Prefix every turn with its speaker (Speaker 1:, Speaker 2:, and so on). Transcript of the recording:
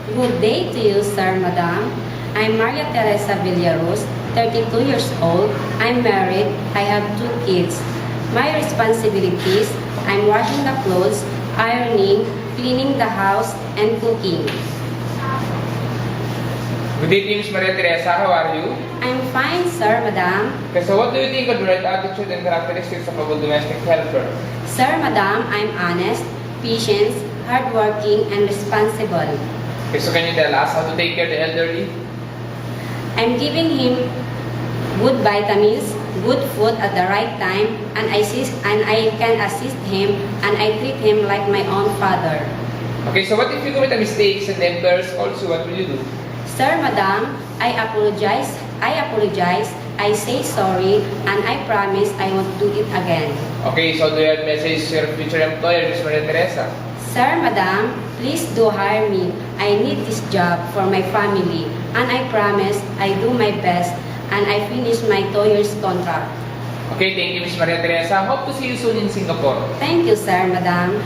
Speaker 1: Good day to you, sir, madam. I'm Maria Teresa Villaros, 32 years old. I'm married. I have 2 kids. My responsibilities, I'm washing the clothes, ironing, cleaning the house, and cooking.
Speaker 2: Good evening, Ms. Maria Teresa. How are you?
Speaker 1: I'm fine, sir, madam.
Speaker 2: Okay, so what do you think of the right attitude and characteristics of a good domestic helper?
Speaker 1: Sir, madam, I'm honest, patient, hardworking, and responsible.
Speaker 2: Okay, so can you tell us how to take care of the elderly?
Speaker 1: I'm giving him good vitamins, good food at the right time, and I can assist him, and I treat him like my own father.
Speaker 2: Okay, so what if you commit a mistake and the employers calls you? What will you do?
Speaker 1: Sir, madam, I apologize, I say sorry, and I promise I won't do it again.
Speaker 2: Okay, so do you have a message to your future employer, Ms. Maria Teresa?
Speaker 1: Sir, madam, please do hire me. I need this job for my family, and I promise I do my best, and I finish my 2 years contract.
Speaker 2: Okay, thank you, Ms. Maria Teresa. Hope to see you soon in Singapore.
Speaker 1: Thank you, sir, madam.